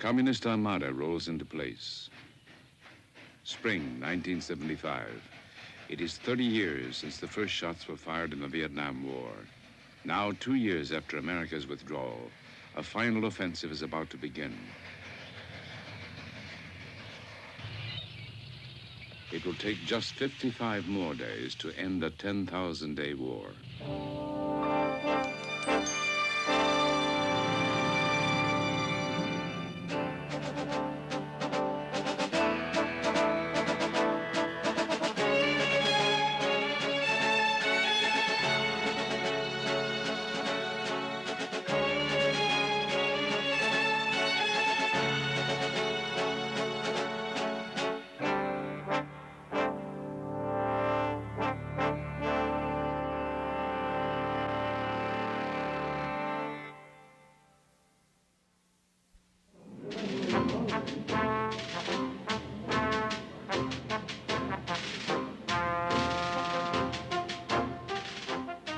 Communist Armada rolls into place. Spring 1975. It is 30 years since the first shots were fired in the Vietnam War. Now, 2 years after America's withdrawal, a final offensive is about to begin. It will take just 55 more days to end a 10,000-day war.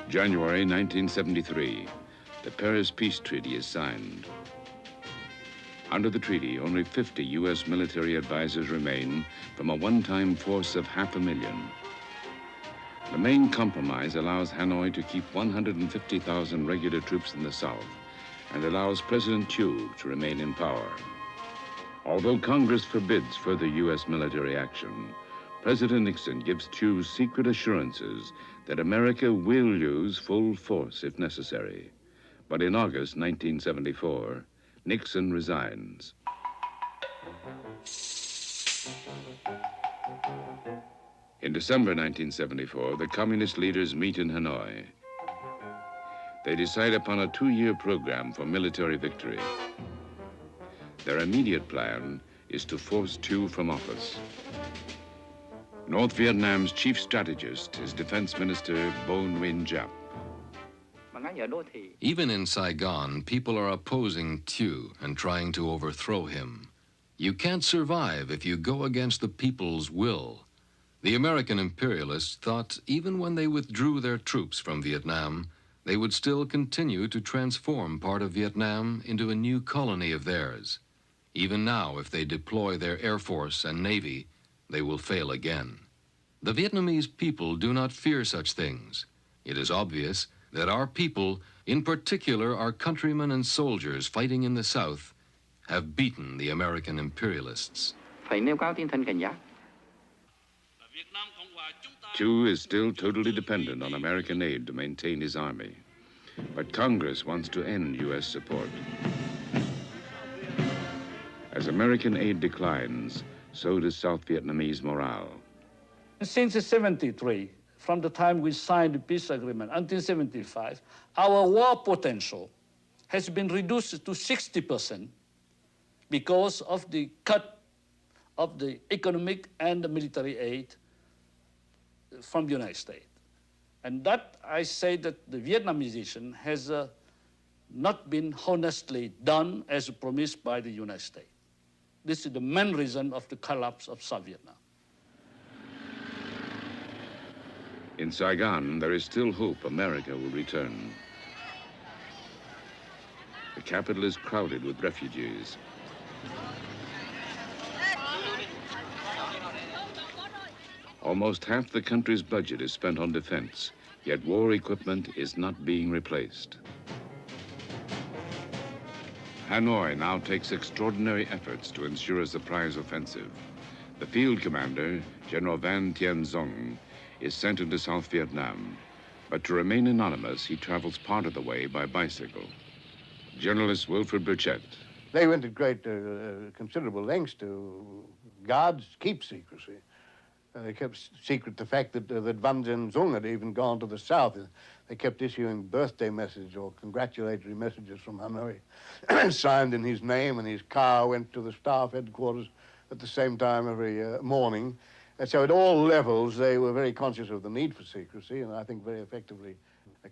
January 1973, the Paris Peace Treaty is signed. Under the treaty, only 50 U.S. military advisors remain from a one-time force of 500,000. The main compromise allows Hanoi to keep 150,000 regular troops in the South and allows President Thieu to remain in power. Although Congress forbids further U.S. military action, President Nixon gives Thieu secret assurances that America will use full force if necessary. But in August 1974, Nixon resigns. In December 1974, the communist leaders meet in Hanoi. They decide upon a 2-year program for military victory. Their immediate plan is to force Thieu from office. North Vietnam's chief strategist is Defense Minister Bo Nguyen Giap. Even in Saigon, people are opposing Thieu and trying to overthrow him. You can't survive if you go against the people's will. The American imperialists thought even when they withdrew their troops from Vietnam, they would still continue to transform part of Vietnam into a new colony of theirs. Even now, if they deploy their Air Force and Navy, they will fail again. The Vietnamese people do not fear such things. It is obvious that our people, in particular our countrymen and soldiers fighting in the South, have beaten the American imperialists. Thieu is still totally dependent on American aid to maintain his army. But Congress wants to end U.S. support. As American aid declines, so does South Vietnamese morale. Since 1973, from the time we signed the peace agreement until 1975, our war potential has been reduced to 60% because of the cut of the economic and the military aid from the United States. And that, I say that the Vietnamization has not been honestly done as promised by the United States. This is the main reason of the collapse of South Vietnam. In Saigon, there is still hope America will return. The capital is crowded with refugees. Almost half the country's budget is spent on defense, yet war equipment is not being replaced. Hanoi now takes extraordinary efforts to ensure a surprise offensive. The field commander, General Van Tien Dung, is sent into South Vietnam. But to remain anonymous, he travels part of the way by bicycle. Journalist Wilfred Burchett. They went to great, considerable lengths to keep secrecy. They kept secret the fact that Van Tien Dung had even gone to the south. They kept issuing birthday messages or congratulatory messages from Hanoi, signed in his name, and his car went to the staff headquarters at the same time every morning. And so at all levels, they were very conscious of the need for secrecy, and I think very effectively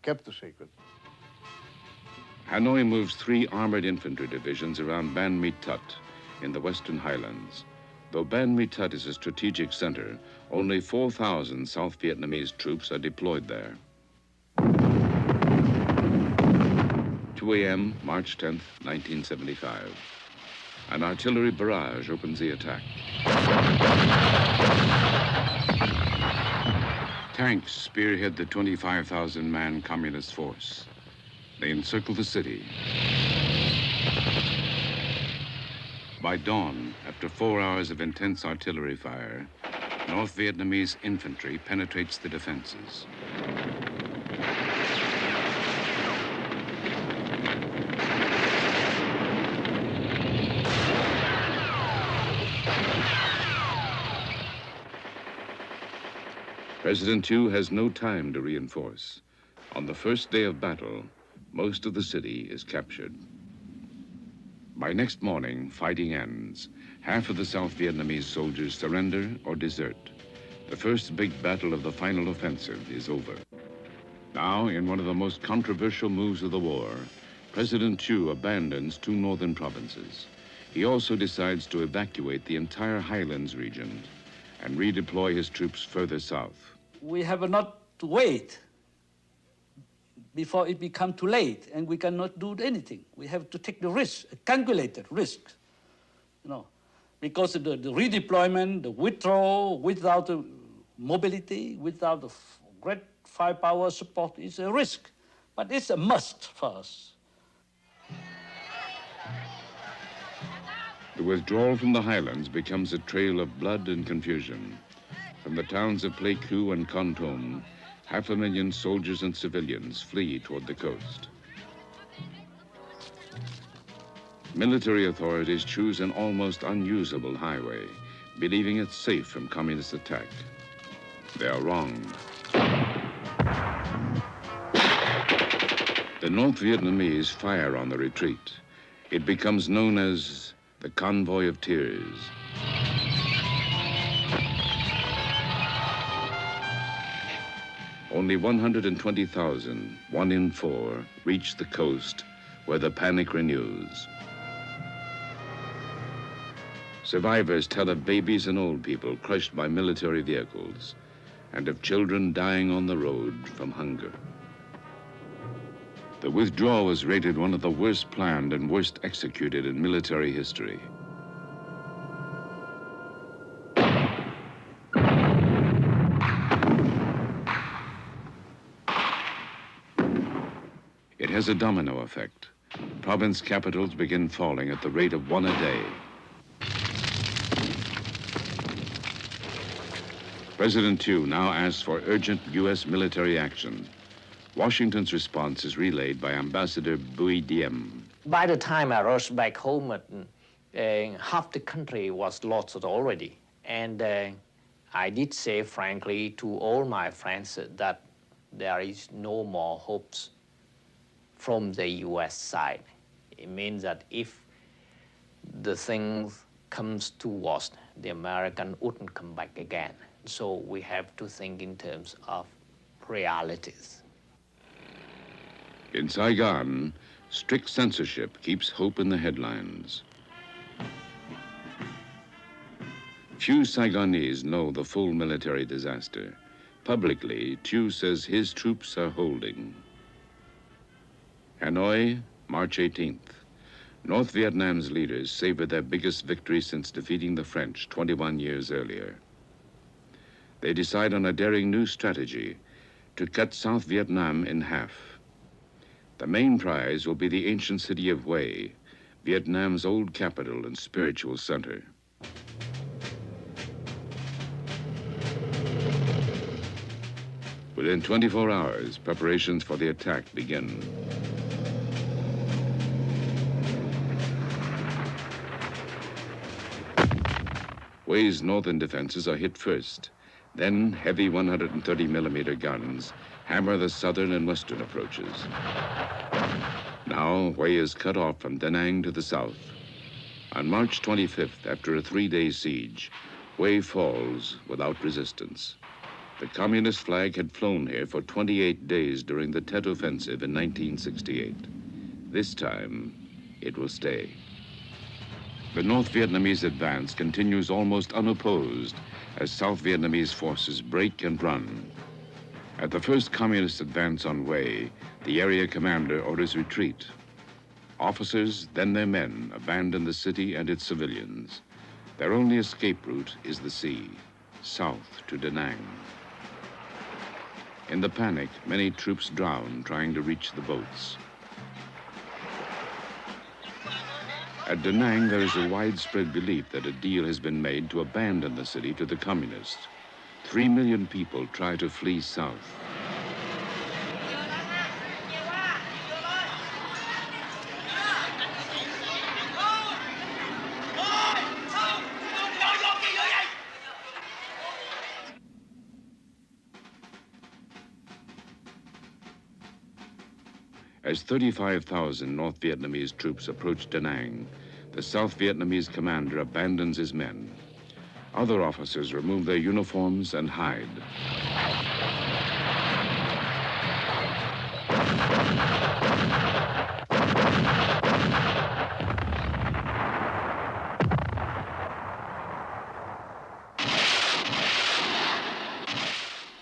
kept the secret. Hanoi moves 3 armored infantry divisions around Ban Mi Tut in the Western Highlands. Though Ban Mi Tut is a strategic center, only 4,000 South Vietnamese troops are deployed there. 2 a.m., March 10th, 1975. An artillery barrage opens the attack. Tanks spearhead the 25,000-man communist force. They encircle the city. By dawn, after 4 hours of intense artillery fire, North Vietnamese infantry penetrates the defenses. President Thieu has no time to reinforce. On the first day of battle, most of the city is captured. By next morning, fighting ends. Half of the South Vietnamese soldiers surrender or desert. The first big battle of the final offensive is over. Now, in one of the most controversial moves of the war, President Thieu abandons 2 northern provinces. He also decides to evacuate the entire highlands region and redeploy his troops further south. We have not to wait before it becomes too late, and we cannot do anything. We have to take the risk, a calculated risk, because the redeployment, the withdrawal without mobility, without the great firepower support is a risk, but it's a must for us. The withdrawal from the highlands becomes a trail of blood and confusion. From the towns of Pleiku and Kon Tum, 500,000 soldiers and civilians flee toward the coast. Military authorities choose an almost unusable highway, believing it's safe from communist attack. They are wrong. The North Vietnamese fire on the retreat. It becomes known as the Convoy of Tears. Only 120,000, 1 in 4, reach the coast, where the panic renews. Survivors tell of babies and old people crushed by military vehicles, and of children dying on the road from hunger. The withdrawal was rated one of the worst planned and worst executed in military history. It has a domino effect. Province capitals begin falling at the rate of 1 a day. President Thieu now asks for urgent U.S. military action. Washington's response is relayed by Ambassador Bui Diem. By the time I rushed back home, half the country was lost already. And I did say frankly to all my friends that there is no more hopes from the U.S. side. It means that if the things comes to worst, the American wouldn't come back again. So we have to think in terms of realities. In Saigon, strict censorship keeps hope in the headlines. Few Saigonese know the full military disaster. Publicly, Thieu says his troops are holding. Hanoi, March 18th. North Vietnam's leaders savor their biggest victory since defeating the French 21 years earlier. They decide on a daring new strategy to cut South Vietnam in half. The main prize will be the ancient city of Hue, Vietnam's old capital and spiritual center. Within 24 hours, preparations for the attack begin. Hue's northern defenses are hit first. Then heavy 130mm guns hammer the southern and western approaches. Now Hue is cut off from Da Nang to the south. On March 25th, after a 3-day siege, Hue falls without resistance. The communist flag had flown here for 28 days during the Tet Offensive in 1968. This time, it will stay. The North Vietnamese advance continues almost unopposed as South Vietnamese forces break and run. At the first communist advance on Hue, the area commander orders retreat. Officers, then their men, abandon the city and its civilians. Their only escape route is the sea, south to Da Nang. In the panic, many troops drown trying to reach the boats. At Da Nang, there is a widespread belief that a deal has been made to abandon the city to the communists. 3 million people try to flee south. As 35,000 North Vietnamese troops approach Da Nang, the South Vietnamese commander abandons his men. Other officers remove their uniforms and hide.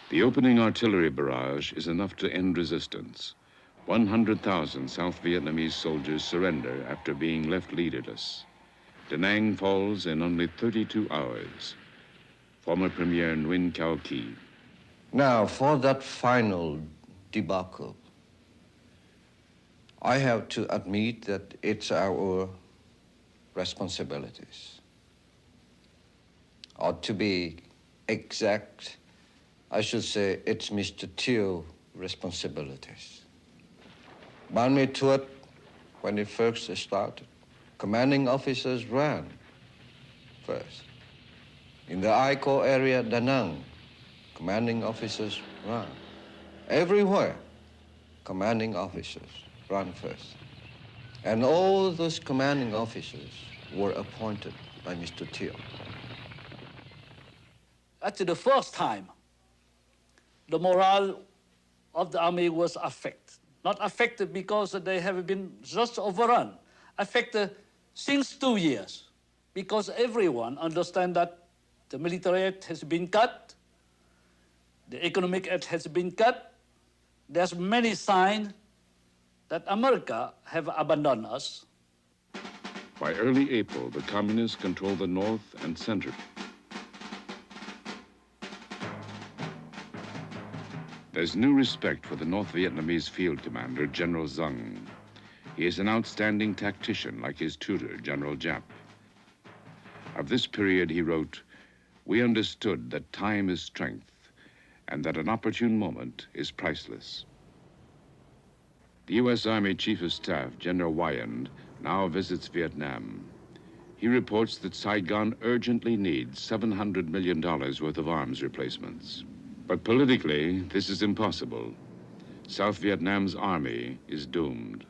The opening artillery barrage is enough to end resistance. 100,000 South Vietnamese soldiers surrender after being left leaderless. Da Nang falls in only 32 hours. Former Premier Nguyen Cao Ky. Now, for that final debacle, I have to admit that it's our responsibilities. Or to be exact, I should say it's Mr. Thieu's responsibilities. Ban Me Thuot, when it first started, commanding officers ran first. In the I Corps area, Da Nang, commanding officers ran. Everywhere, commanding officers ran first. And all those commanding officers were appointed by Mr. Thieu. Actually, the first time, the morale of the army was affected. Not affected because they have been just overrun. Affected since 2 years, because everyone understands that the military aid has been cut, the economic aid has been cut. There's many signs that America have abandoned us. By early April, the communists control the north and center. There's new respect for the North Vietnamese field commander, General Zung. He is an outstanding tactician like his tutor, General Giap. Of this period, he wrote, "We understood that time is strength and that an opportune moment is priceless." The U.S. Army Chief of Staff, General Wyand, now visits Vietnam. He reports that Saigon urgently needs $700 million worth of arms replacements. But politically, this is impossible. South Vietnam's army is doomed.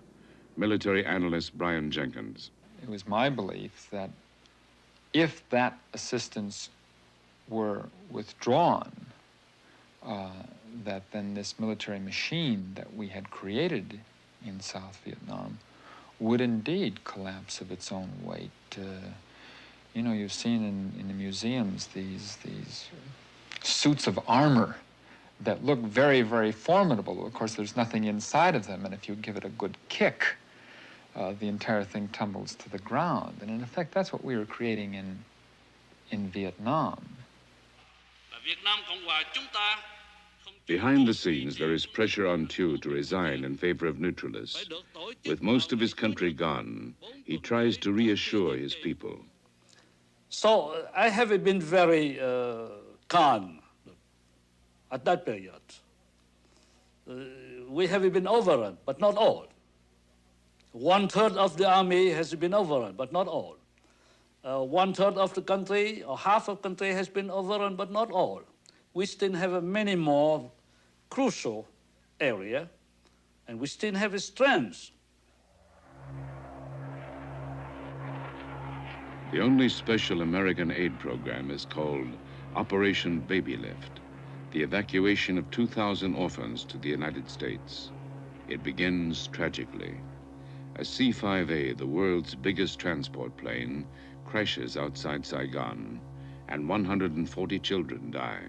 Military analyst Brian Jenkins. It was my belief that if that assistance were withdrawn, that then this military machine that we had created in South Vietnam would indeed collapse of its own weight. You know, you've seen in the museums these suits of armor that look very, very formidable. Of course, there's nothing inside of them, and if you give it a good kick, the entire thing tumbles to the ground. And in effect, that's what we were creating in Vietnam. Behind the scenes, there is pressure on Thieu to resign in favor of neutralists. With most of his country gone, he tries to reassure his people. So I have been very calm at that period. We have been overrun, but not all. 1/3 of the army has been overrun, but not all. 1/3 of the country, or half of the country has been overrun, but not all. We still have many more crucial areas, and we still have strengths. The only special American aid program is called Operation Baby Lift, the evacuation of 2,000 orphans to the United States. It begins tragically. A C-5A, the world's biggest transport plane, crashes outside Saigon, and 140 children die.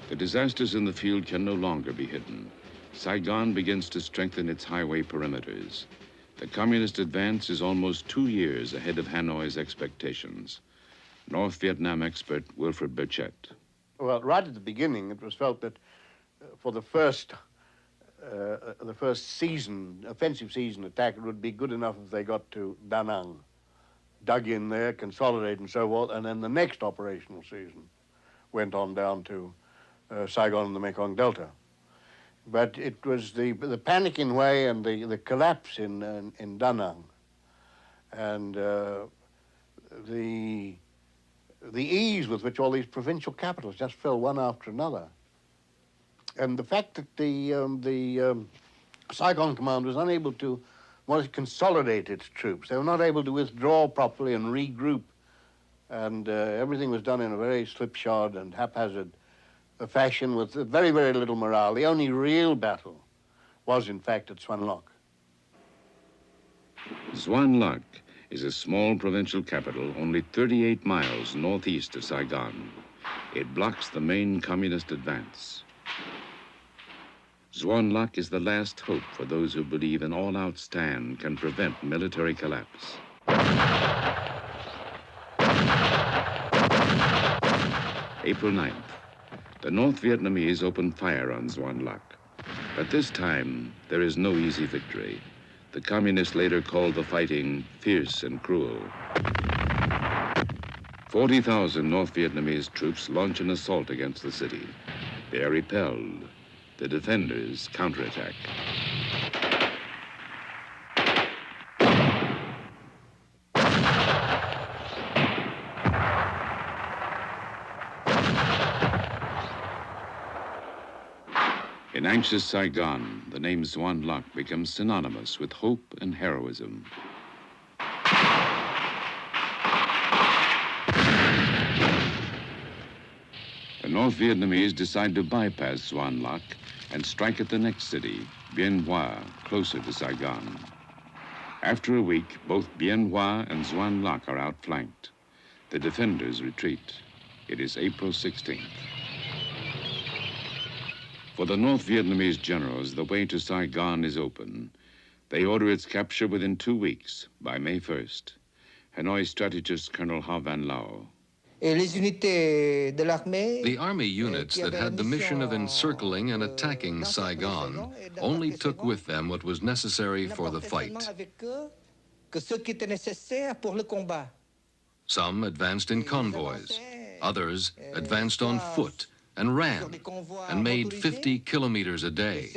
The disasters in the field can no longer be hidden. Saigon begins to strengthen its highway perimeters. The communist advance is almost 2 years ahead of Hanoi's expectations. North Vietnam expert Wilfred Burchett. Well, right at the beginning, it was felt that for the first season, offensive season attack, it would be good enough if they got to Da Nang, dug in there, consolidated and so forth, and then the next operational season went on down to Saigon and the Mekong Delta. But it was the panic in Hue and the collapse in Da Nang and the ease with which all these provincial capitals just fell one after another. And the fact that the Saigon command was unable to consolidate its troops. They were not able to withdraw properly and regroup. And everything was done in a very slipshod and haphazard fashion with very, very little morale. The only real battle was, in fact, at Xuan Loc. Xuan Loc is a small provincial capital only 38 miles northeast of Saigon. It blocks the main communist advance. Xuan Loc is the last hope for those who believe an all-out stand can prevent military collapse. April 9th, the North Vietnamese opened fire on Xuan Loc. But this time, there is no easy victory. The communists later called the fighting fierce and cruel. 40,000 North Vietnamese troops launch an assault against the city. They are repelled. The defenders counterattack. In anxious Saigon, the name Xuan Loc becomes synonymous with hope and heroism. The North Vietnamese decide to bypass Xuan Loc and strike at the next city, Bien Hoa, closer to Saigon. After a week, both Bien Hoa and Xuan Loc are outflanked. The defenders retreat. It is April 16th. For the North Vietnamese generals, the way to Saigon is open. They order its capture within 2 weeks, by May 1st. Hanoi strategist Colonel Ha Van Lao. The army units that had the mission of encircling and attacking Saigon only took with them what was necessary for the fight. Some advanced in convoys, others advanced on foot and ran and made 50 kilometers a day.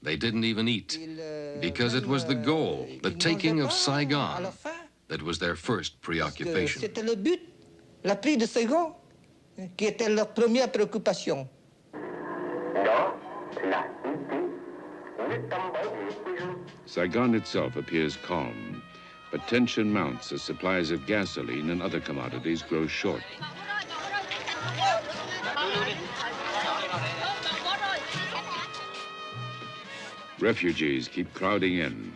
They didn't even eat because it was the goal, the taking of Saigon, that was their first preoccupation. Saigon itself appears calm, but tension mounts as supplies of gasoline and other commodities grow short. Refugees keep crowding in.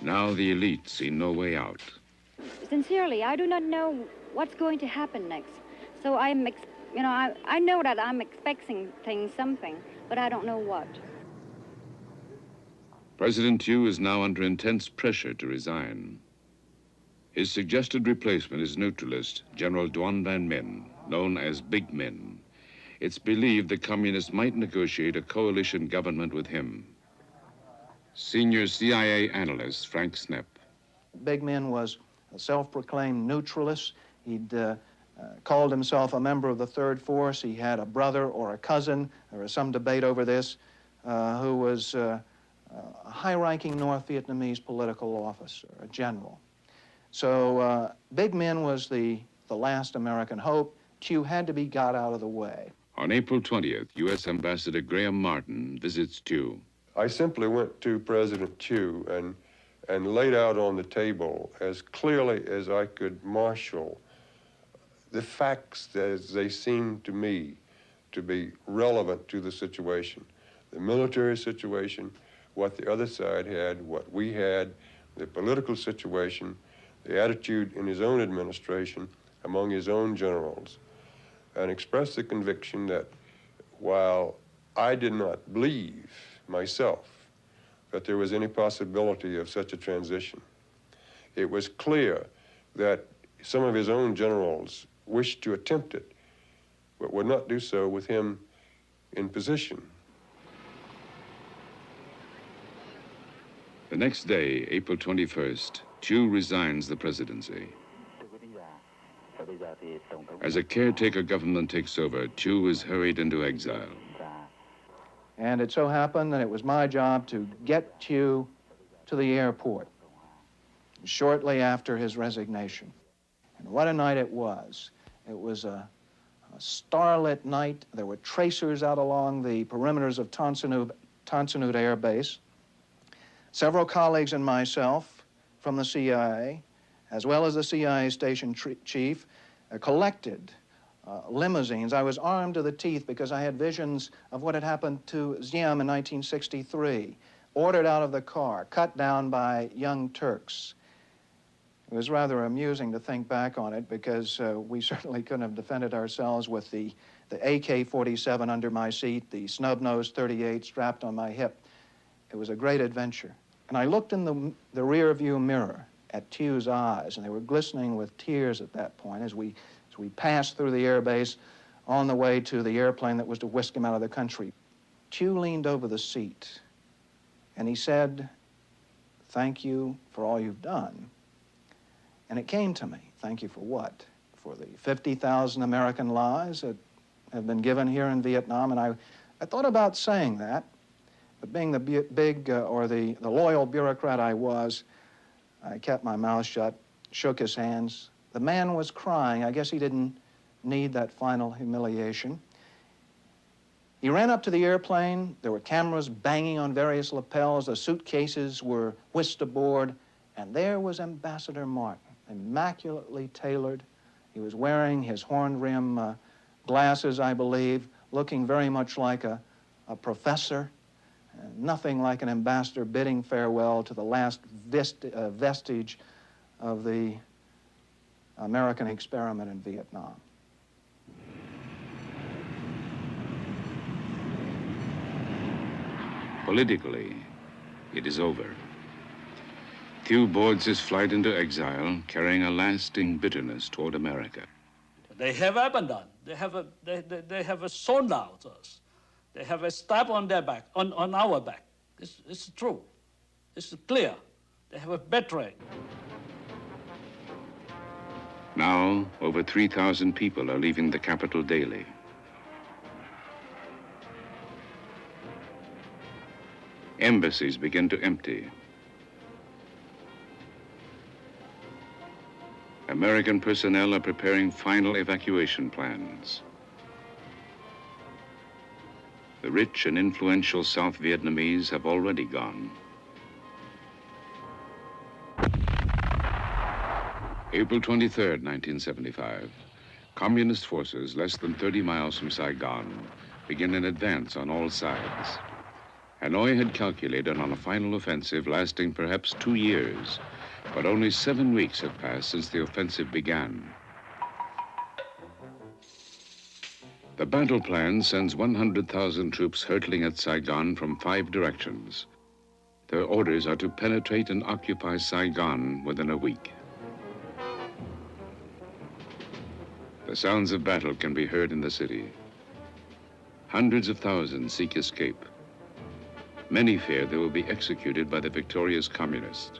Now the elite see no way out. Sincerely, I do not know what's going to happen next. So I know that I'm expecting something, but I don't know what. President Thieu is now under intense pressure to resign. His suggested replacement is neutralist General Duan Van Minh, known as Big Minh. It's believed the communists might negotiate a coalition government with him. Senior CIA analyst Frank Snepp. Big Minh was a self-proclaimed neutralist. He'd called himself a member of the Third Force. He had a brother or a cousin, there was some debate over this, who was a high-ranking North Vietnamese political officer, a general. So Big Minh was the last American hope. Thieu had to be got out of the way. On April 20th, U.S. Ambassador Graham Martin visits Thieu. I simply went to President Thieu and laid out on the table as clearly as I could marshal the facts as they seemed to me to be relevant to the situation. The military situation, what the other side had, what we had, the political situation, the attitude in his own administration among his own generals, and expressed the conviction that while I did not believe myself that there was any possibility of such a transition, it was clear that some of his own generals wished to attempt it, but would not do so with him in position. The next day, April 21st, Thieu resigns the presidency. As a caretaker government takes over, Thieu is hurried into exile. And it so happened that it was my job to get Thieu to the airport shortly after his resignation. And what a night it was. It was a starlit night. There were tracers out along the perimeters of Tan Son Nhut Air Base. Several colleagues and myself from the CIA, as well as the CIA station chief, collected limousines. I was armed to the teeth because I had visions of what had happened to Ziem in 1963, ordered out of the car, cut down by young Turks. It was rather amusing to think back on it because we certainly couldn't have defended ourselves with the AK-47 under my seat, the snub-nosed .38 strapped on my hip. It was a great adventure. And I looked in the rear view mirror at Thieu's eyes, and they were glistening with tears at that point as we passed through the airbase on the way to the airplane that was to whisk him out of the country. Thieu leaned over the seat, and he said, "Thank you for all you've done." And it came to me, thank you for what? For the 50,000 American lives that have been given here in Vietnam. And I thought about saying that, but being the the loyal bureaucrat I was, I kept my mouth shut, shook his hands. The man was crying. I guess he didn't need that final humiliation. He ran up to the airplane. There were cameras banging on various lapels. The suitcases were whisked aboard. And there was Ambassador Martin, immaculately tailored. He was wearing his horn rim glasses, I believe, looking very much like a professor, nothing like an ambassador bidding farewell to the last vestige of the American experiment in Vietnam. Politically, it is over. Thieu boards his flight into exile, carrying a lasting bitterness toward America. They have abandoned. They have sold out us. They have a stab on their back, on our back. It's true. It's clear. They have a betrayed. Now, over 3,000 people are leaving the capital daily. Embassies begin to empty. American personnel are preparing final evacuation plans. The rich and influential South Vietnamese have already gone. April 23rd, 1975. Communist forces less than 30 miles from Saigon begin an advance on all sides. Hanoi had calculated on a final offensive lasting perhaps 2 years, but only 7 weeks have passed since the offensive began. The battle plan sends 100,000 troops hurtling at Saigon from 5 directions. Their orders are to penetrate and occupy Saigon within a week. The sounds of battle can be heard in the city. Hundreds of thousands seek escape. Many fear they will be executed by the victorious communists.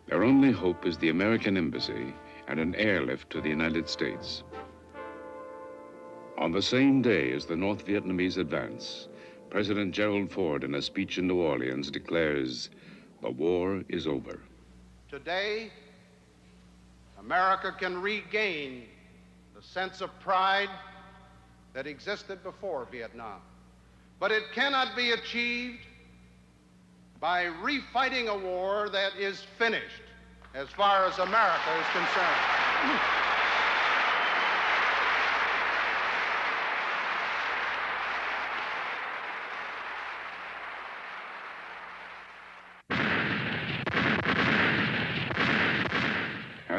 Their only hope is the American embassy and an airlift to the United States. On the same day as the North Vietnamese advance, President Gerald Ford, in a speech in New Orleans, declares, "The war is over." Today, America can regain the sense of pride that existed before Vietnam. But it cannot be achieved by refighting a war that is finished as far as America is concerned.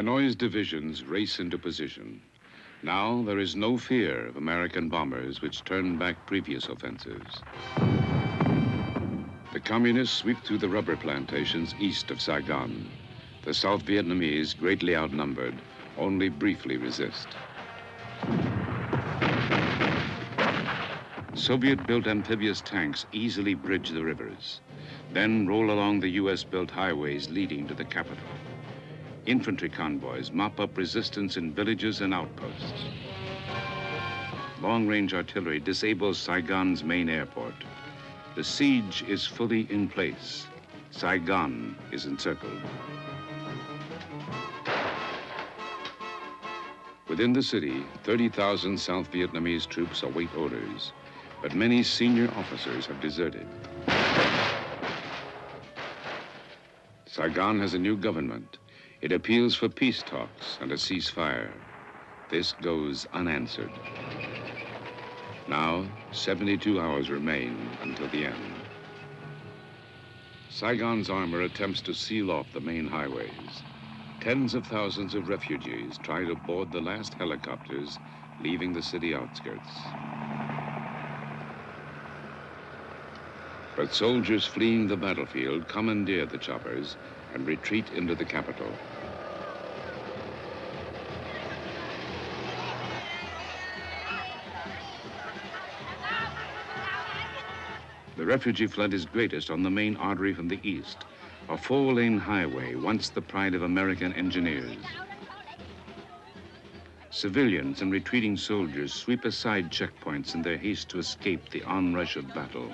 Hanoi's divisions race into position. Now there is no fear of American bombers which turned back previous offensives. The communists sweep through the rubber plantations east of Saigon. The South Vietnamese, greatly outnumbered, only briefly resist. Soviet-built amphibious tanks easily bridge the rivers, then roll along the U.S.-built highways leading to the capital. Infantry convoys mop up resistance in villages and outposts. Long-range artillery disables Saigon's main airport. The siege is fully in place. Saigon is encircled. Within the city, 30,000 South Vietnamese troops await orders, but many senior officers have deserted. Saigon has a new government. It appeals for peace talks and a ceasefire. This goes unanswered. Now, 72 hours remain until the end. Saigon's armor attempts to seal off the main highways. Tens of thousands of refugees try to board the last helicopters leaving the city outskirts. But soldiers fleeing the battlefield commandeer the choppers and retreat into the capital. The refugee flood is greatest on the main artery from the east, a four-lane highway once the pride of American engineers. Civilians and retreating soldiers sweep aside checkpoints in their haste to escape the onrush of battle.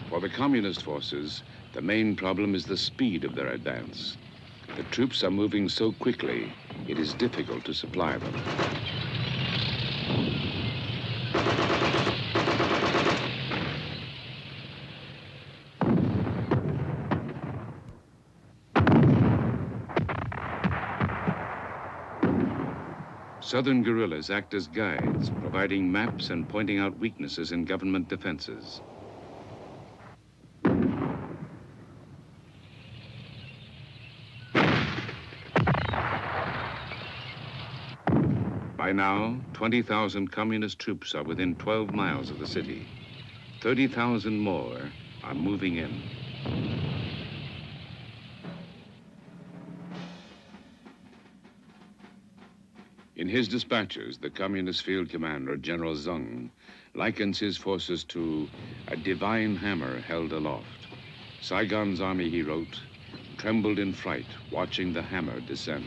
For the communist forces, the main problem is the speed of their advance. The troops are moving so quickly, it is difficult to supply them. Southern guerrillas act as guides, providing maps and pointing out weaknesses in government defenses. By now, 20,000 communist troops are within 12 miles of the city. 30,000 more are moving in. In his dispatches, the communist field commander, General Zeng, likens his forces to a divine hammer held aloft. Saigon's army, he wrote, trembled in fright, watching the hammer descend.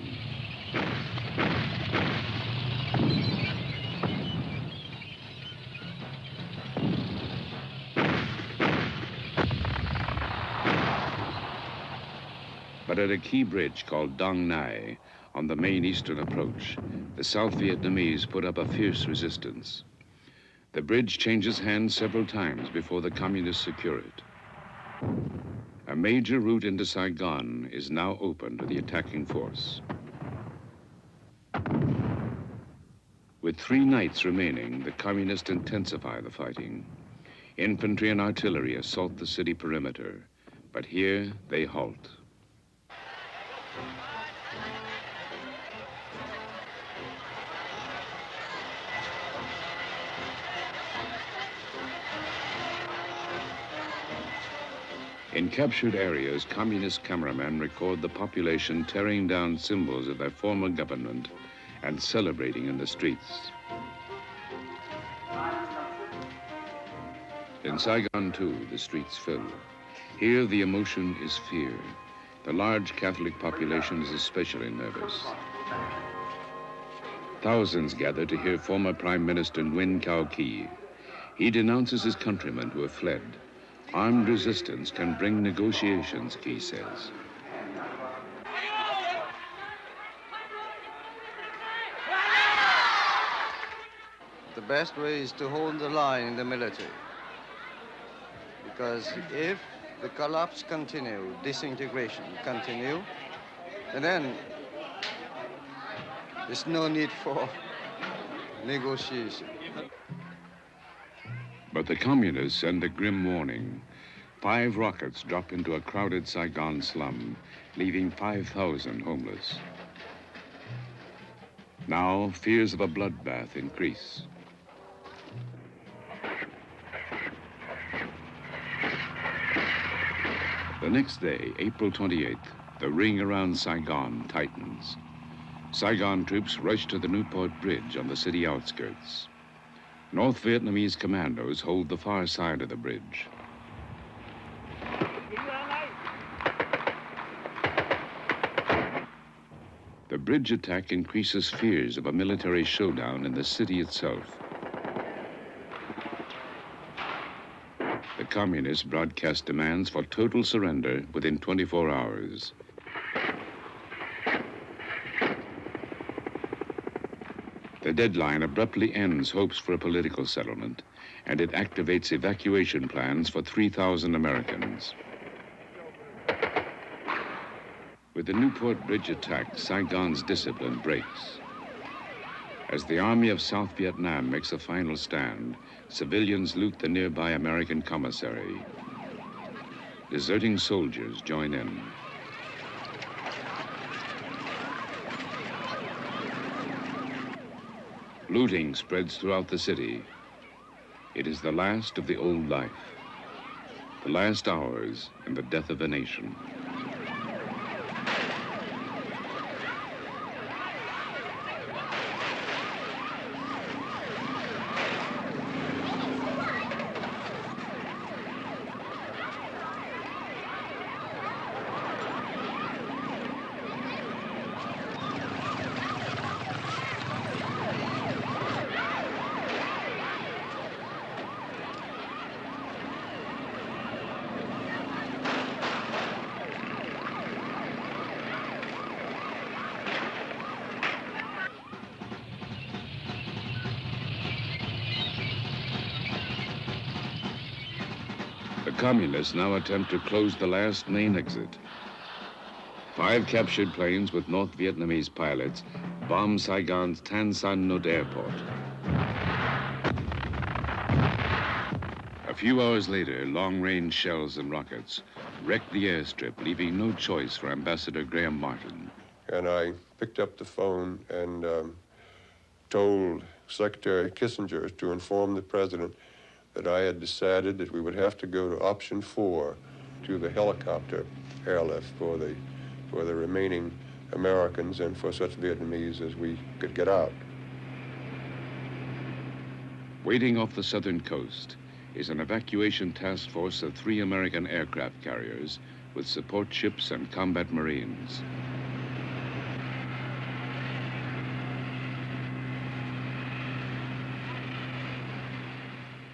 But at a key bridge called Dong Nai, on the main eastern approach, the South Vietnamese put up a fierce resistance. The bridge changes hands several times before the communists secure it. A major route into Saigon is now open to the attacking force. With 3 nights remaining, the communists intensify the fighting. Infantry and artillery assault the city perimeter, but here they halt. In captured areas, communist cameramen record the population tearing down symbols of their former government and celebrating in the streets. In Saigon, too, the streets fill. Here, the emotion is fear. The large Catholic population is especially nervous. Thousands gather to hear former Prime Minister Nguyen Cao Ky. He denounces his countrymen who have fled. Armed resistance can bring negotiations, Ky says. The best way is to hold the line in the military. Because if the collapse continue, disintegration continue, and then there's no need for negotiation. But the communists send a grim warning. 5 rockets drop into a crowded Saigon slum, leaving 5,000 homeless. Now, fears of a bloodbath increase. The next day, April 28th, the ring around Saigon tightens. Saigon troops rush to the Newport Bridge on the city outskirts. North Vietnamese commandos hold the far side of the bridge. The bridge attack increases fears of a military showdown in the city itself. The communists broadcast demands for total surrender within 24 hours. The deadline abruptly ends hopes for a political settlement, and it activates evacuation plans for 3,000 Americans. With the Newport Bridge attack, Saigon's discipline breaks. As the Army of South Vietnam makes a final stand, civilians loot the nearby American commissary. Deserting soldiers join in. Looting spreads throughout the city. It is the last of the old life, the last hours and the death of a nation. The communists now attempt to close the last main exit. 5 captured planes with North Vietnamese pilots bomb Saigon's Tan Son Nhut airport. A few hours later, long-range shells and rockets wrecked the airstrip, leaving no choice for Ambassador Graham Martin. And I picked up the phone and told Secretary Kissinger to inform the president that I had decided that we would have to go to option 4 to the helicopter airlift for the remaining Americans and for such Vietnamese as we could get out. Waiting off the southern coast is an evacuation task force of 3 American aircraft carriers with support ships and combat Marines.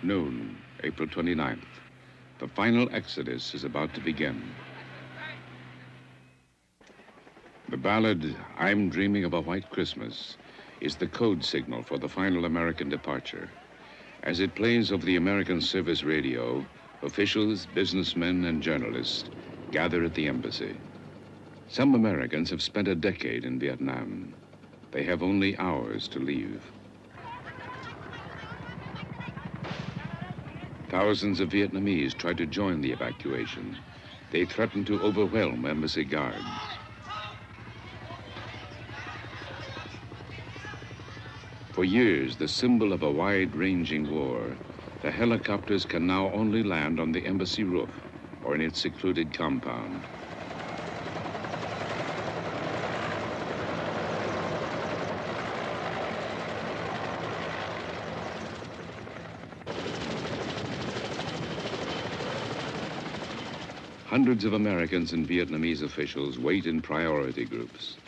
Noon, April 29th. The final exodus is about to begin. The ballad, "I'm Dreaming of a White Christmas," is the code signal for the final American departure. As it plays over the American service radio, officials, businessmen, and journalists gather at the embassy. Some Americans have spent a decade in Vietnam. They have only hours to leave. Thousands of Vietnamese tried to join the evacuation. They threatened to overwhelm embassy guards. For years, the symbol of a wide-ranging war, the helicopters can now only land on the embassy roof or in its secluded compound. Hundreds of Americans and Vietnamese officials wait in priority groups.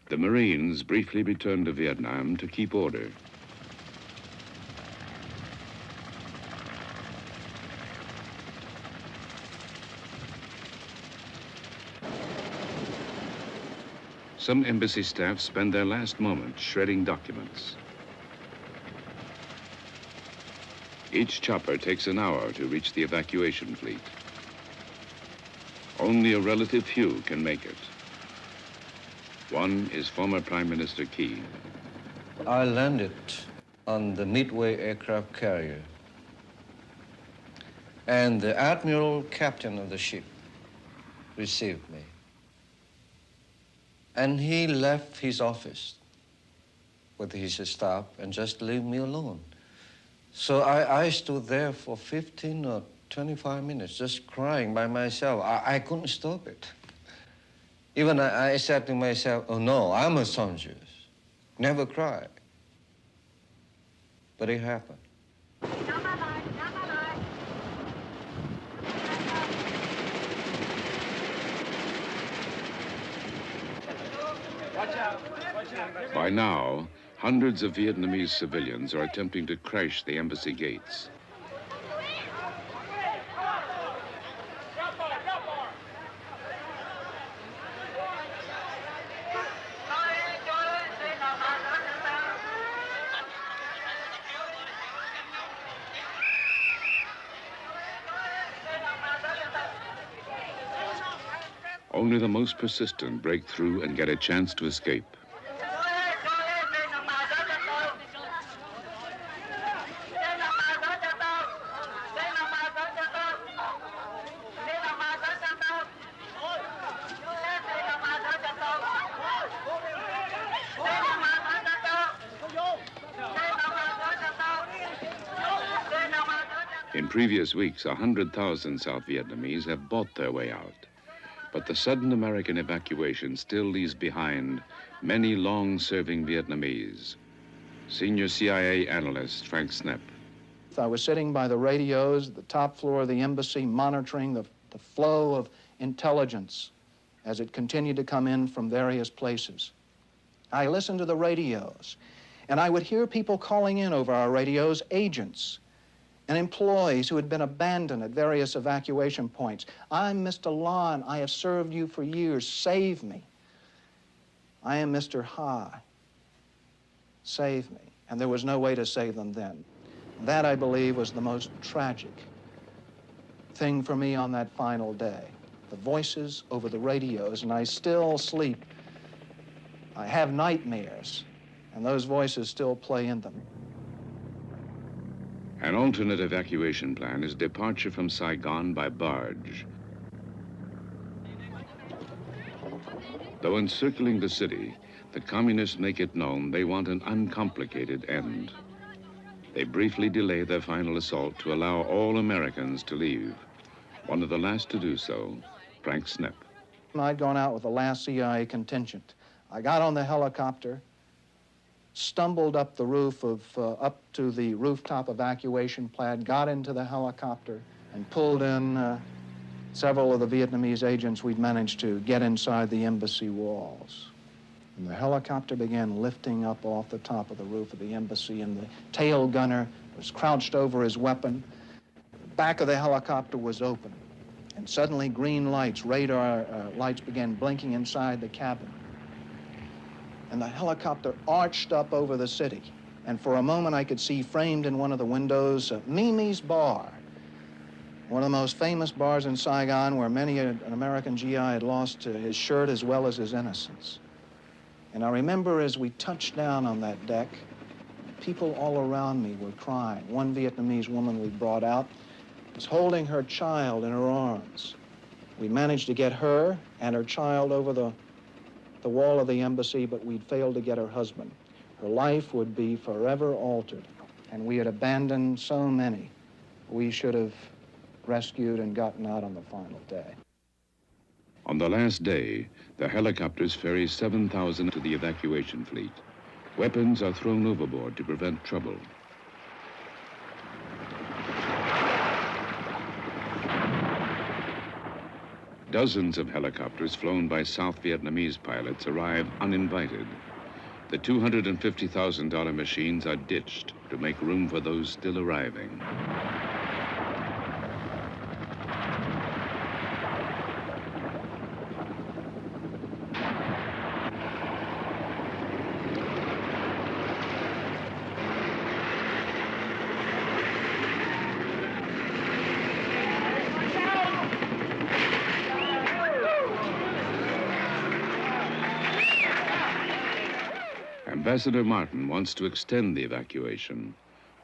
The Marines briefly return to Vietnam to keep order. Some embassy staff spend their last moments shredding documents. Each chopper takes an hour to reach the evacuation fleet. Only a relative few can make it. One is former Prime Minister Key. I landed on the Midway aircraft carrier And the admiral captain of the ship received me. And he left his office with his staff and just leave me alone. So I stood there for 15 or 25 minutes just crying by myself. I couldn't stop it. Even I said to myself, oh no, I'm a soldier. Never cry. But it happened. By now, hundreds of Vietnamese civilians are attempting to crash the embassy gates. Only the most persistent break through and get a chance to escape. In previous weeks, 100,000 South Vietnamese have bought their way out. But the sudden American evacuation still leaves behind many long-serving Vietnamese. Senior CIA analyst Frank Snepp. I was sitting by the radios at the top floor of the embassy, monitoring the flow of intelligence as it continued to come in from various places. I listened to the radios, and I would hear people calling in over our radios, agents and employees who had been abandoned at various evacuation points. I'm Mr. Lon. I have served you for years. Save me. I am Mr. Ha. Save me. And there was no way to save them then. That, I believe, was the most tragic thing for me on that final day. The voices over the radios, and I still sleep. I have nightmares, and those voices still play in them. An alternate evacuation plan is departure from Saigon by barge. Though encircling the city, the communists make it known they want an uncomplicated end. They briefly delay their final assault to allow all Americans to leave. One of the last to do so, Frank Snepp. I'd gone out with the last CIA contingent. I got on the helicopter, stumbled up the roof up to the rooftop evacuation pad, got into the helicopter, and pulled in several of the Vietnamese agents we'd managed to get inside the embassy walls. And the helicopter began lifting up off the top of the roof of the embassy, and the tail gunner was crouched over his weapon. The back of the helicopter was open, and suddenly green lights, radar lights, began blinking inside the cabin. And the helicopter arched up over the city. And for a moment, I could see framed in one of the windows Mimi's Bar, one of the most famous bars in Saigon, where many an American GI had lost his shirt as well as his innocence. And I remember as we touched down on that deck, people all around me were crying. One Vietnamese woman we brought out was holding her child in her arms. We managed to get her and her child over the wall of the embassy, but we'd failed to get her husband. Her life would be forever altered, and we had abandoned so many we should have rescued and gotten out on the final day. On the last day, the helicopters ferry 7,000 to the evacuation fleet. Weapons are thrown overboard to prevent trouble. Dozens of helicopters flown by South Vietnamese pilots arrive uninvited. The $250,000 machines are ditched to make room for those still arriving. Ambassador Martin wants to extend the evacuation.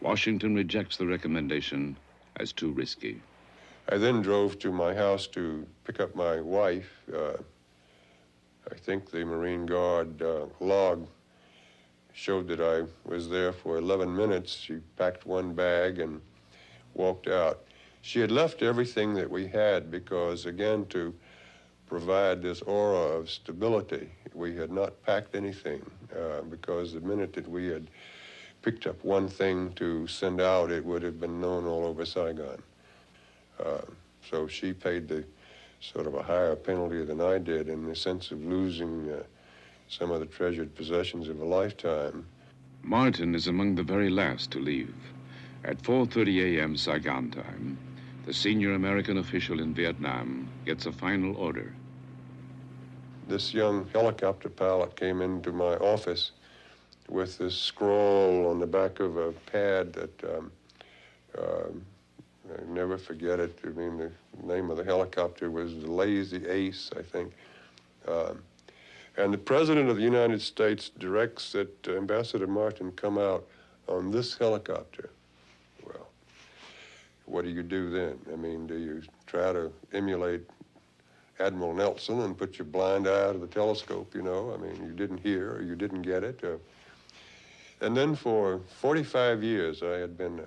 Washington rejects the recommendation as too risky. I then drove to my house to pick up my wife. I think the Marine Guard log showed that I was there for 11 minutes. She packed one bag and walked out. She had left everything that we had because, again, to provide this aura of stability, we had not packed anything because the minute that we had picked up one thing to send out, it would have been known all over Saigon. So she paid the sort of a higher penalty than I did in the sense of losing some of the treasured possessions of a lifetime. Martin is among the very last to leave. At 4:30 a.m. Saigon time, the senior American official in Vietnam gets a final order. This young helicopter pilot came into my office with this scroll on the back of a pad that I never forget it. I mean, the name of the helicopter was the Lazy Ace, I think. And the President of the United States directs that Ambassador Martin come out on this helicopter. Well, what do you do then? I mean, do you try to emulate Admiral Nelson and put your blind eye out of the telescope, you know? I mean, you didn't hear or you didn't get it. And then for 45 years, I had been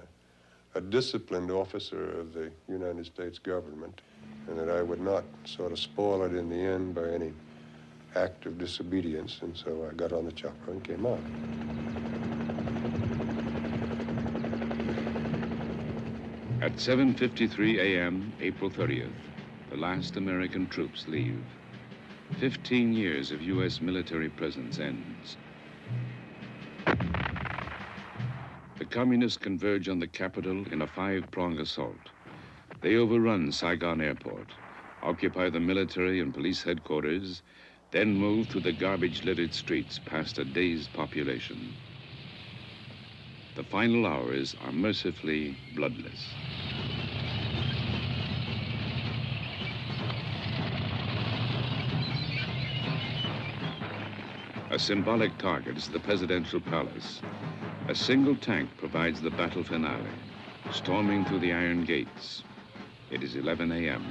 a disciplined officer of the United States government, and that I would not sort of spoil it in the end by any act of disobedience. And so I got on the chopper and came out. At 7:53 a.m., April 30th, the last American troops leave. 15 years of U.S. military presence ends. The communists converge on the capital in a five-pronged assault. They overrun Saigon Airport, occupy the military and police headquarters, then move through the garbage-littered streets past a dazed population. The final hours are mercifully bloodless. A symbolic target is the presidential palace. A single tank provides the battle finale, storming through the iron gates. It is 11 a.m.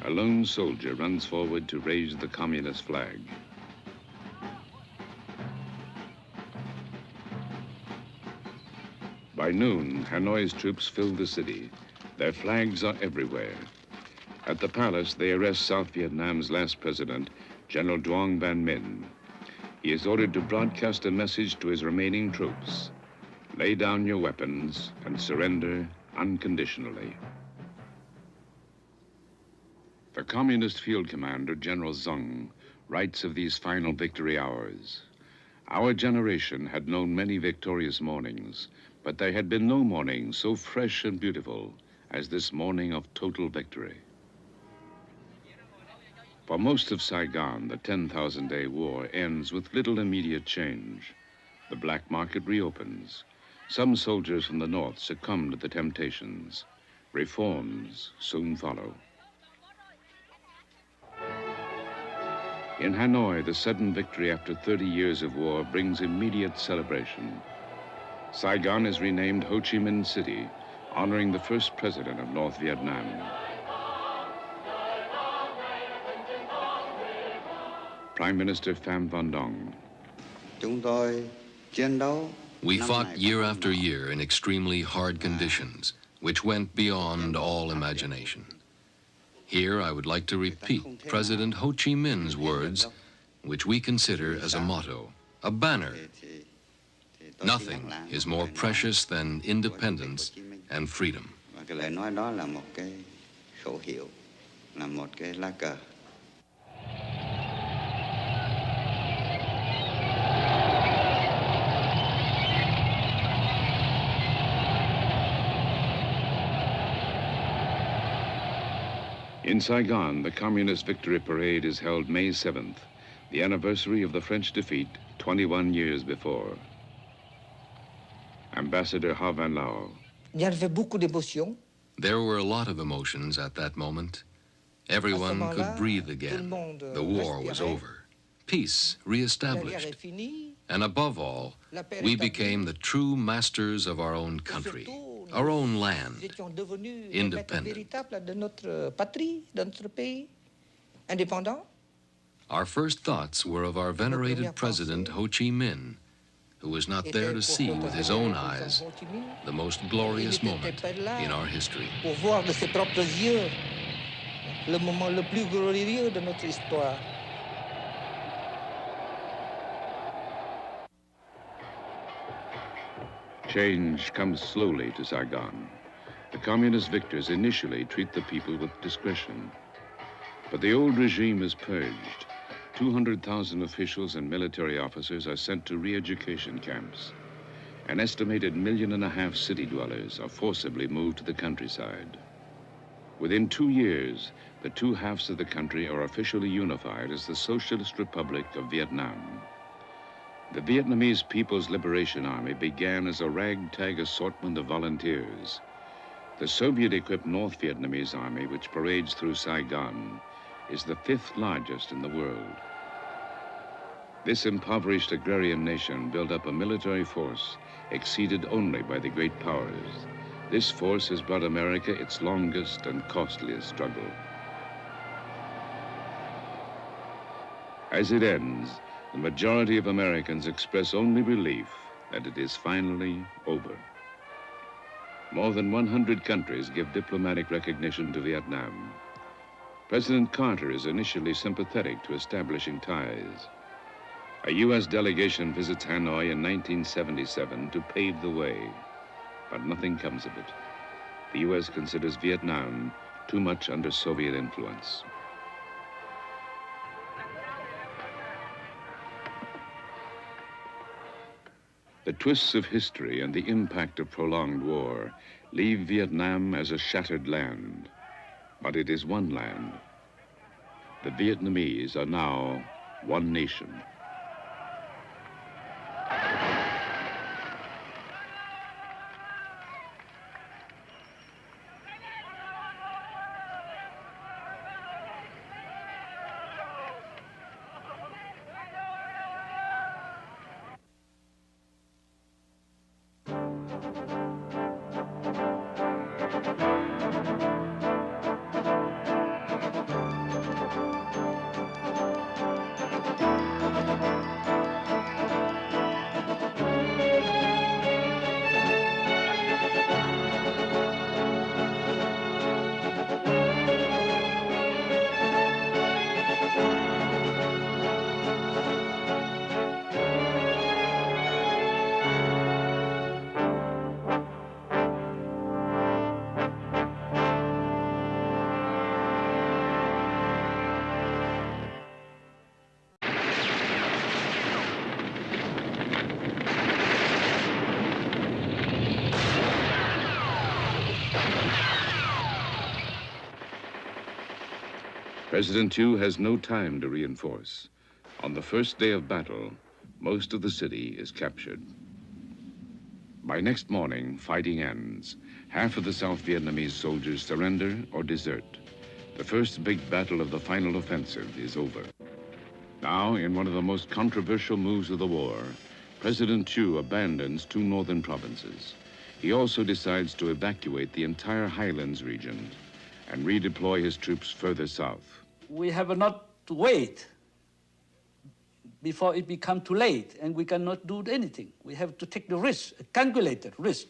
A lone soldier runs forward to raise the communist flag. By noon, Hanoi's troops fill the city. Their flags are everywhere. At the palace, they arrest South Vietnam's last president, General Duong Van Minh. He is ordered to broadcast a message to his remaining troops. Lay down your weapons and surrender unconditionally. The communist field commander, General Zung, writes of these final victory hours. Our generation had known many victorious mornings, but there had been no morning so fresh and beautiful as this morning of total victory. For most of Saigon, the 10,000-day war ends with little immediate change. The black market reopens. Some soldiers from the north succumb to the temptations. Reforms soon follow. In Hanoi, the sudden victory after 30 years of war brings immediate celebration. Saigon is renamed Ho Chi Minh City, honoring the first president of North Vietnam. Prime Minister Pham Van Dong. We fought year after year in extremely hard conditions, which went beyond all imagination. Here I would like to repeat President Ho Chi Minh's words, which we consider as a motto, a banner. Nothing is more precious than independence and freedom. In Saigon, the Communist Victory Parade is held May 7th, the anniversary of the French defeat 21 years before. Ambassador Ha Van Lao. There were a lot of emotions at that moment. Everyone could breathe again. The war was over. Peace reestablished. And above all, we became the true masters of our own country, our own land, independent. Our first thoughts were of our venerated president, Ho Chi Minh, who was not there to see with his own eyes the most glorious moment in our history. Change comes slowly to Saigon. The communist victors initially treat the people with discretion. But the old regime is purged. 200,000 officials and military officers are sent to re-education camps. An estimated 1.5 million city dwellers are forcibly moved to the countryside. Within 2 years, the two halves of the country are officially unified as the Socialist Republic of Vietnam. The Vietnamese People's Liberation Army began as a ragtag assortment of volunteers. The Soviet-equipped North Vietnamese Army, which parades through Saigon, is the 5th largest in the world. This impoverished agrarian nation built up a military force exceeded only by the great powers. This force has brought America its longest and costliest struggle. As it ends, the majority of Americans express only relief that it is finally over. More than 100 countries give diplomatic recognition to Vietnam. President Carter is initially sympathetic to establishing ties. A U.S. delegation visits Hanoi in 1977 to pave the way, but nothing comes of it. The U.S. considers Vietnam too much under Soviet influence. The twists of history and the impact of prolonged war leave Vietnam as a shattered land. But it is one land. The Vietnamese are now one nation. President Thieu has no time to reinforce. On the first day of battle, most of the city is captured. By next morning, fighting ends. Half of the South Vietnamese soldiers surrender or desert. The first big battle of the final offensive is over. Now, in one of the most controversial moves of the war, President Thieu abandons 2 northern provinces. He also decides to evacuate the entire highlands region and redeploy his troops further south. We have not to wait before it becomes too late, and we cannot do anything. We have to take the risk, a calculated risk,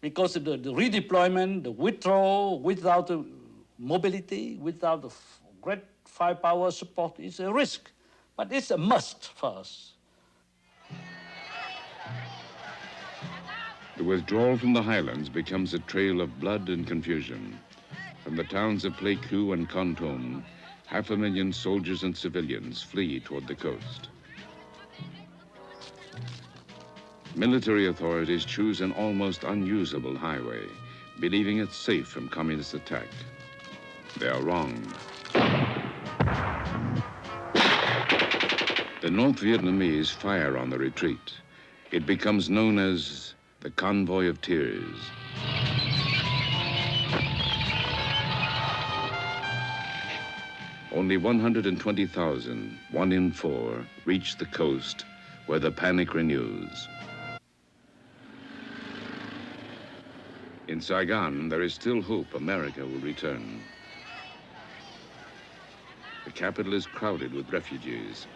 because the redeployment, the withdrawal without the mobility, without the great firepower support is a risk, but it's a must for us. The withdrawal from the highlands becomes a trail of blood and confusion. From the towns of Pleiku and Kon Tum, 500,000 soldiers and civilians flee toward the coast. Military authorities choose an almost unusable highway, believing it safe from communist attack. They are wrong. The North Vietnamese fire on the retreat. It becomes known as the Convoy of Tears. Only 120,000, 1 in 4, reach the coast, where the panic renews. In Saigon, there is still hope America will return. The capital is crowded with refugees.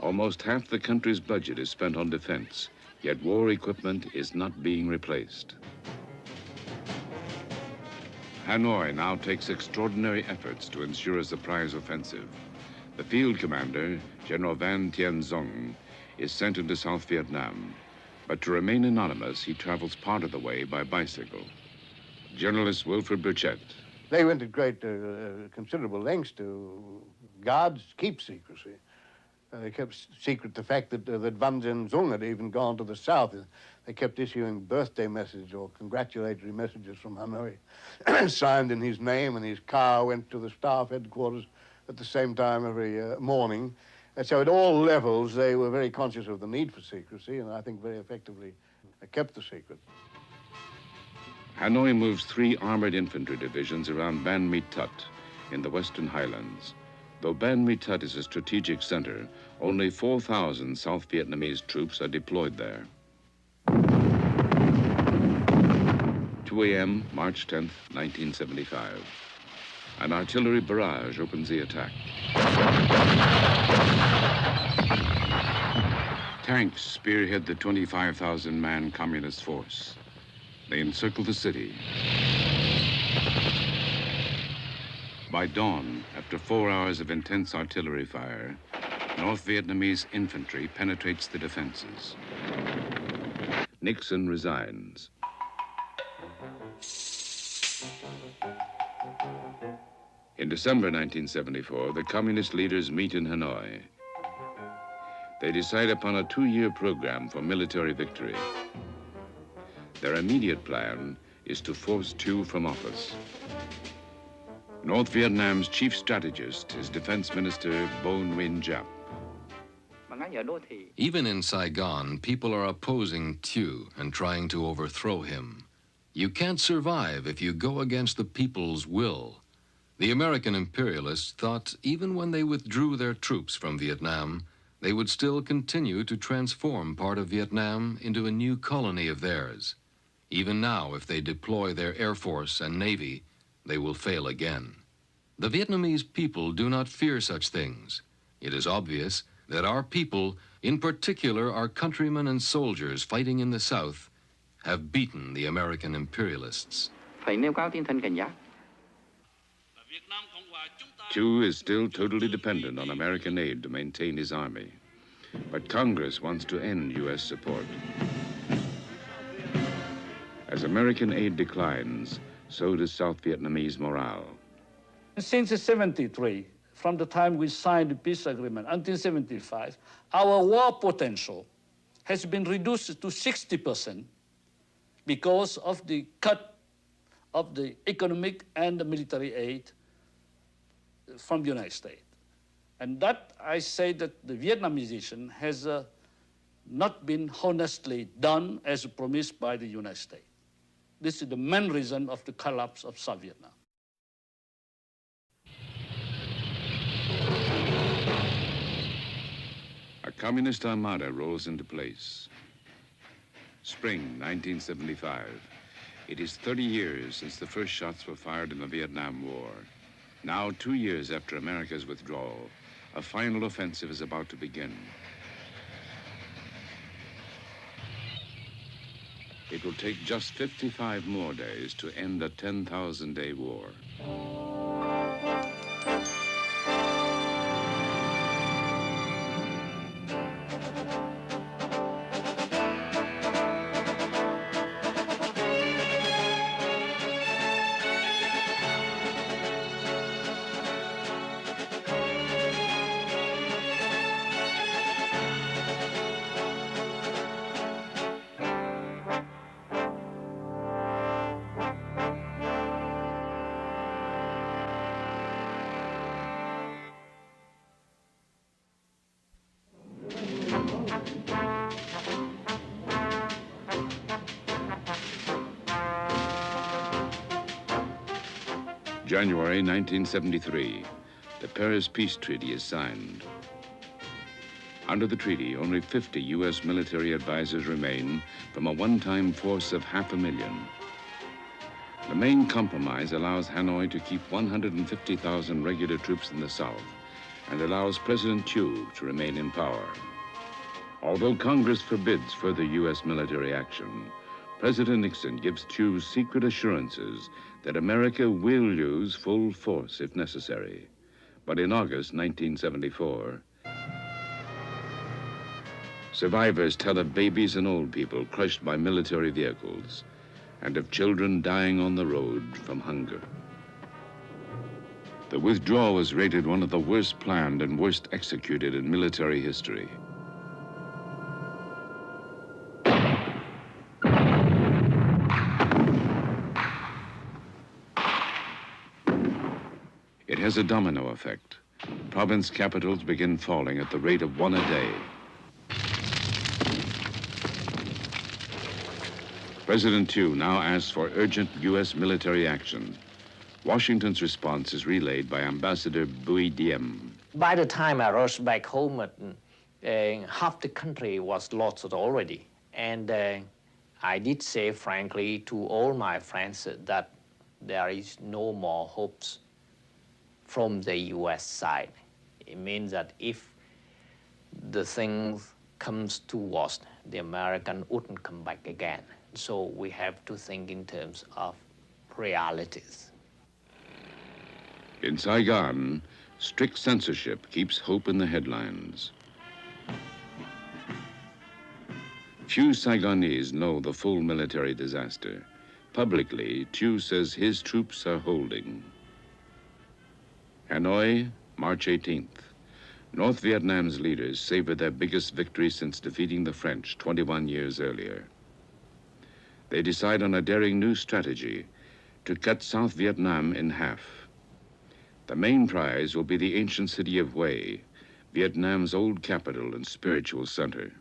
Almost half the country's budget is spent on defense, yet war equipment is not being replaced. Hanoi now takes extraordinary efforts to ensure a surprise offensive. The field commander, General Van Tien Dung, is sent into South Vietnam, but to remain anonymous, he travels part of the way by bicycle. Journalist Wilfred Burchett. They went at great, considerable lengths to guard, keep secrecy. They kept secret the fact that Van Tien Dung had even gone to the south. They kept issuing birthday messages or congratulatory messages from Hanoi, signed in his name, and his car went to the staff headquarters at the same time every morning. And so at all levels, they were very conscious of the need for secrecy, and I think very effectively kept the secret. Hanoi moves 3 armored infantry divisions around Ban Mi Tut in the Western Highlands. Though Ban Mi Tut is a strategic center, only 4,000 South Vietnamese troops are deployed there. 2 a.m., March 10th, 1975. An artillery barrage opens the attack. Tanks spearhead the 25,000-man communist force. They encircle the city. By dawn, after 4 hours of intense artillery fire, North Vietnamese infantry penetrates the defenses. Nixon resigns. In December 1974, the communist leaders meet in Hanoi. They decide upon a 2-year program for military victory. Their immediate plan is to force Thieu from office. North Vietnam's chief strategist is Defense Minister Bo Nguyen Giap. Even in Saigon, people are opposing Thieu and trying to overthrow him. You can't survive if you go against the people's will. The American imperialists thought even when they withdrew their troops from Vietnam, they would still continue to transform part of Vietnam into a new colony of theirs. Even now, if they deploy their Air Force and Navy, they will fail again. The Vietnamese people do not fear such things. It is obvious that our people, in particular our countrymen and soldiers fighting in the South, have beaten the American imperialists. Thieu is still totally dependent on American aid to maintain his army. But Congress wants to end U.S. support. As American aid declines, so does South Vietnamese morale. Since 1973, from the time we signed the peace agreement until 1975, our war potential has been reduced to 60% because of the cut of the economic and the military aid from the United States. And that, I say that the Vietnamization has not been honestly done as promised by the United States. This is the main reason of the collapse of South Vietnam. A communist armada rolls into place. Spring 1975. It is 30 years since the first shots were fired in the Vietnam War. Now, 2 years after America's withdrawal, a final offensive is about to begin. It will take just 55 more days to end a 10,000-day war. January 1973, the Paris Peace Treaty is signed. Under the treaty, only 50 U.S. military advisors remain from a one-time force of 500,000. The main compromise allows Hanoi to keep 150,000 regular troops in the South and allows President Thieu to remain in power. Although Congress forbids further U.S. military action, President Nixon gives Thieu secret assurances that America will use full force if necessary. But in August 1974, survivors tell of babies and old people crushed by military vehicles and of children dying on the road from hunger. The withdrawal was rated one of the worst planned and worst executed in military history. It has a domino effect. Province capitals begin falling at the rate of one a day. President Thieu now asks for urgent U.S. military action. Washington's response is relayed by Ambassador Bui Diem. By the time I rushed back home, half the country was lost already. And I did say frankly to all my friends that there is no more hopes from the U.S. side. It means that if the thing comes to worst, the American wouldn't come back again. So we have to think in terms of realities. In Saigon, strict censorship keeps hope in the headlines. Few Saigonese know the full military disaster. Publicly, Thieu says his troops are holding. Hanoi, March 18th. North Vietnam's leaders savor their biggest victory since defeating the French 21 years earlier. They decide on a daring new strategy to cut South Vietnam in half. The main prize will be the ancient city of Hue, Vietnam's old capital and spiritual center.